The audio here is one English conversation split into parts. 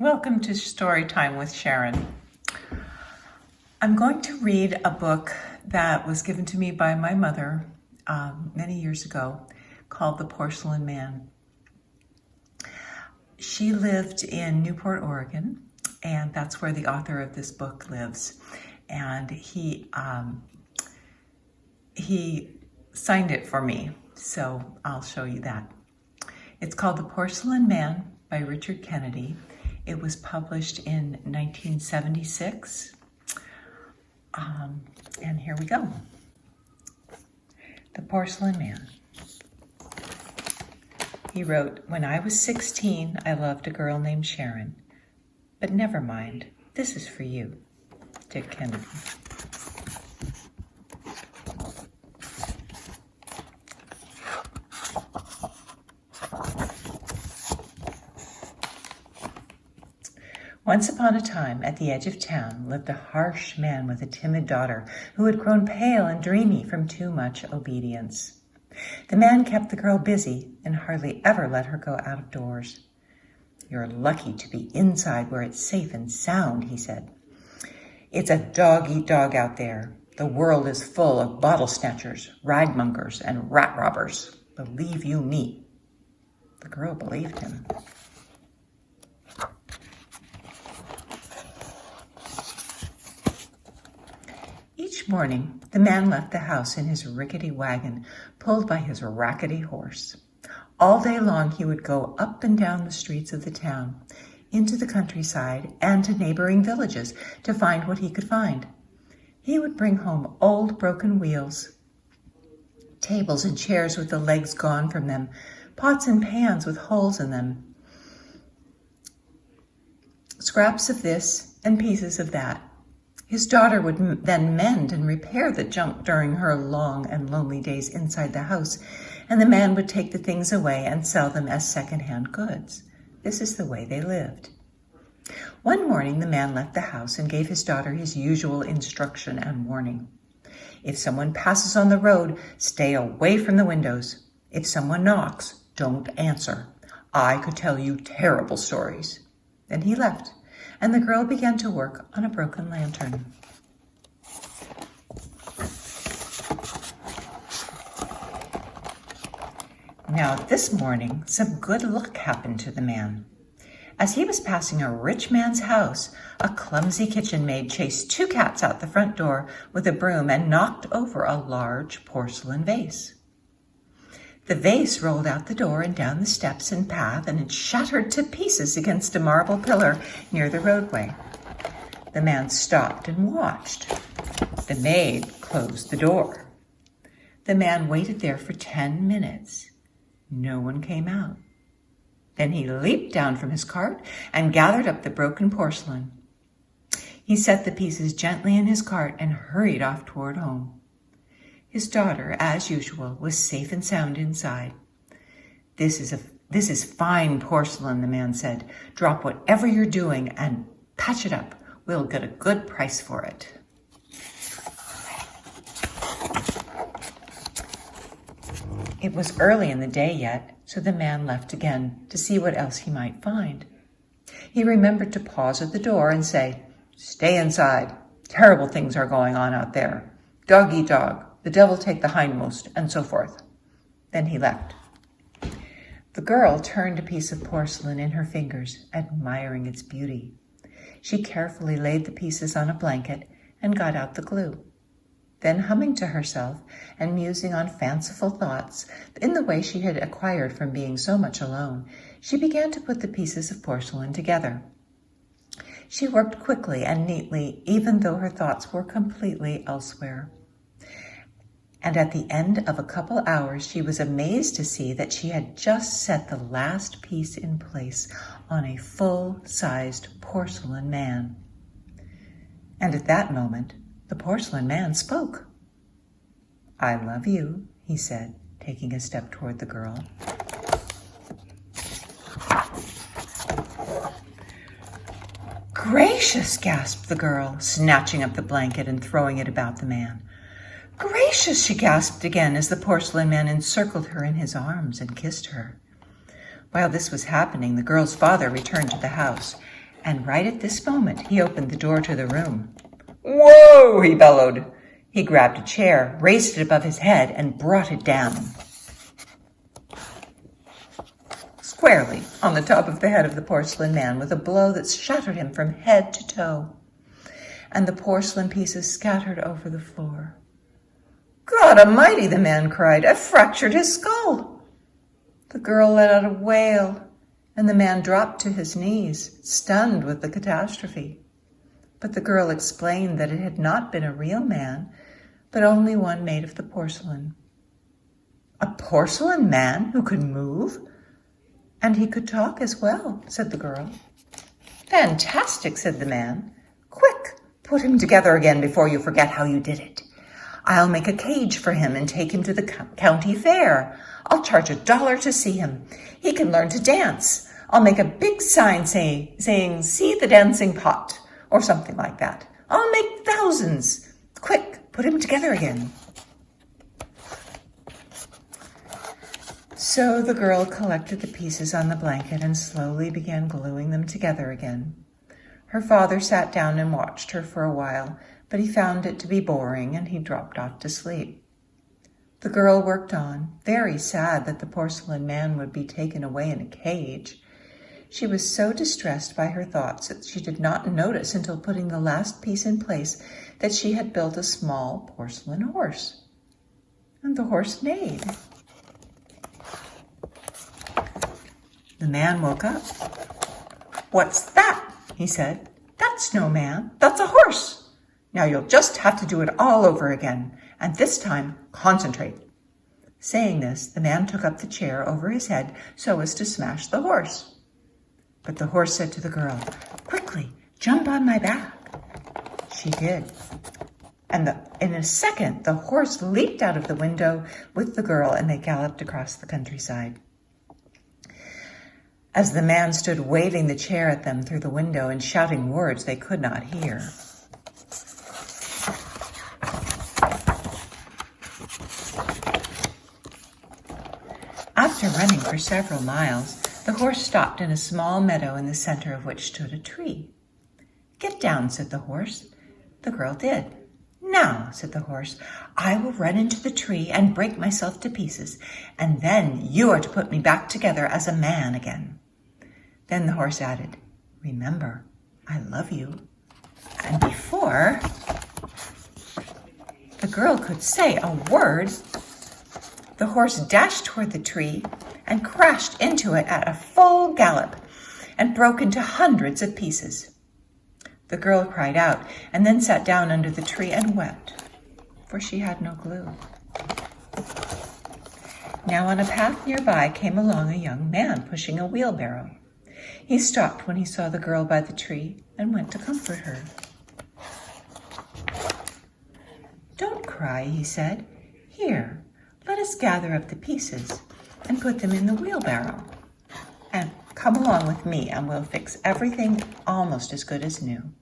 Welcome to Story Time with Sharon. I'm going to read a book that was given to me by my mother many years ago called The Porcelain Man. She lived in Newport, Oregon, and that's where the author of this book lives. And he signed it for me, so I'll show you that. It's called The Porcelain Man by Richard Kennedy. It was published in 1976. And here we go. The Porcelain Man. He wrote, "When I was 16, I loved a girl named Sharon. But never mind, this is for you." Dick Kennedy. Once upon a time, at the edge of town, lived a harsh man with a timid daughter who had grown pale and dreamy from too much obedience. The man kept the girl busy and hardly ever let her go out of doors. "You're lucky to be inside where it's safe and sound," he said. "It's a dog-eat-dog out there. The world is full of bottle snatchers, ragmongers, and rat robbers. Believe you me." The girl believed him. Each morning, the man left the house in his rickety wagon, pulled by his rackety horse. All day long, he would go up and down the streets of the town, into the countryside, and to neighboring villages to find what he could find. He would bring home old broken wheels, tables and chairs with the legs gone from them, pots and pans with holes in them, scraps of this and pieces of that. His daughter would then mend and repair the junk during her long and lonely days inside the house, and the man would take the things away and sell them as second-hand goods. This is the way they lived. One morning, the man left the house and gave his daughter his usual instruction and warning. "If someone passes on the road, stay away from the windows. If someone knocks, don't answer. I could tell you terrible stories." Then he left, and the girl began to work on a broken lantern. Now, this morning, some good luck happened to the man. As he was passing a rich man's house, a clumsy kitchen maid chased two cats out the front door with a broom and knocked over a large porcelain vase. The vase rolled out the door and down the steps and path, and it shattered to pieces against a marble pillar near the roadway. The man stopped and watched. The maid closed the door. The man waited there for 10 minutes. No one came out. Then he leaped down from his cart and gathered up the broken porcelain. He set the pieces gently in his cart and hurried off toward home. His daughter, as usual, was safe and sound inside. This is fine porcelain," the man said. "Drop whatever you're doing and patch it up. We'll get a good price for it." It was early in the day yet, so the man left again to see what else he might find. He remembered to pause at the door and say, "Stay inside. Terrible things are going on out there. Dog eat dog. The devil take the hindmost," and so forth. Then he left. The girl turned a piece of porcelain in her fingers, admiring its beauty. She carefully laid the pieces on a blanket and got out the glue. Then, humming to herself and musing on fanciful thoughts in the way she had acquired from being so much alone, she began to put the pieces of porcelain together. She worked quickly and neatly, even though her thoughts were completely elsewhere. And at the end of a couple hours, she was amazed to see that she had just set the last piece in place on a full-sized porcelain man. And at that moment, the porcelain man spoke. "I love you," he said, taking a step toward the girl. "Gracious!" gasped the girl, snatching up the blanket and throwing it about the man. "Gracious!" she gasped again as the porcelain man encircled her in his arms and kissed her. While this was happening, the girl's father returned to the house. And right at this moment, he opened the door to the room. "Whoa!" he bellowed. He grabbed a chair, raised it above his head, and brought it down squarely on the top of the head of the porcelain man with a blow that shattered him from head to toe. And the porcelain pieces scattered over the floor. "God Almighty," the man cried, "I've fractured his skull." The girl let out a wail, and the man dropped to his knees, stunned with the catastrophe. But the girl explained that it had not been a real man, but only one made of the porcelain. "A porcelain man who could move? And he could talk as well," said the girl. "Fantastic," said the man. "Quick, put him together again before you forget how you did it. I'll make a cage for him and take him to the county fair. I'll charge $1 to see him. He can learn to dance. I'll make a big sign saying, 'See the dancing pot,' or something like that. I'll make thousands. Quick, put him together again." So the girl collected the pieces on the blanket and slowly began gluing them together again. Her father sat down and watched her for a while, but he found it to be boring and he dropped off to sleep. The girl worked on, very sad that the porcelain man would be taken away in a cage. She was so distressed by her thoughts that she did not notice until putting the last piece in place that she had built a small porcelain horse. And the horse neighed. The man woke up. "What's that?" he said. "That's no man, that's a horse. Now you'll just have to do it all over again, and this time concentrate." Saying this, the man took up the chair over his head so as to smash the horse. But the horse said to the girl, "Quickly, jump on my back." She did. And in a second, the horse leaped out of the window with the girl and they galloped across the countryside. As the man stood waving the chair at them through the window and shouting words they could not hear. After running for several miles, the horse stopped in a small meadow in the center of which stood a tree. "Get down," said the horse. The girl did. "Now," said the horse, "I will run into the tree and break myself to pieces, and then you are to put me back together as a man again." Then the horse added, "Remember, I love you." And before the girl could say a word, the horse dashed toward the tree and crashed into it at a full gallop and broke into hundreds of pieces. The girl cried out and then sat down under the tree and wept, for she had no glue. Now on a path nearby came along a young man pushing a wheelbarrow. He stopped when he saw the girl by the tree and went to comfort her. "Don't cry," he said. "Here, let us gather up the pieces and put them in the wheelbarrow. And come along with me and we'll fix everything almost as good as new."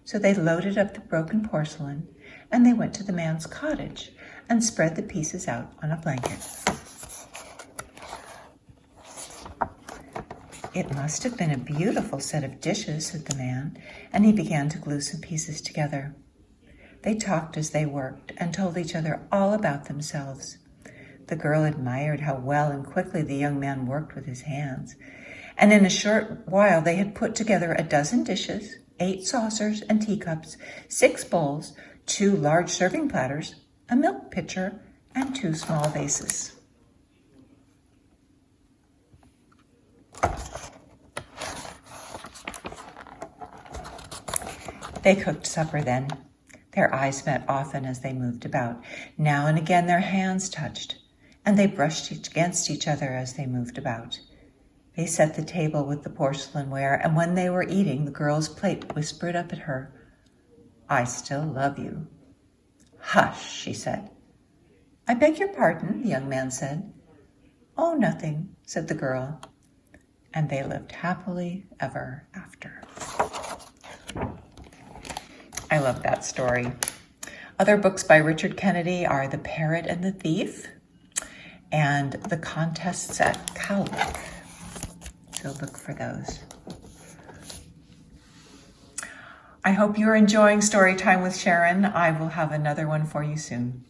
So they loaded up the broken porcelain and they went to the man's cottage and spread the pieces out on a blanket. "It must have been a beautiful set of dishes," said the man, and he began to glue some pieces together. They talked as they worked and told each other all about themselves. The girl admired how well and quickly the young man worked with his hands, and in a short while they had put together 12 dishes, 8 saucers and teacups, 6 bowls, 2 large serving platters, a milk pitcher, and 2 small vases. They cooked supper then. Their eyes met often as they moved about. Now and again their hands touched, and they brushed against each other as they moved about. They set the table with the porcelain ware, and when they were eating, the girl's plate whispered up at her, "I still love you." "Hush," she said. "I beg your pardon," the young man said. "Oh, nothing," said the girl. And they lived happily ever after. I love that story. Other books by Richard Kennedy are The Parrot and the Thief and The Contests at Cowlick. So look for those. I hope you're enjoying Storytime with Sharon. I will have another one for you soon.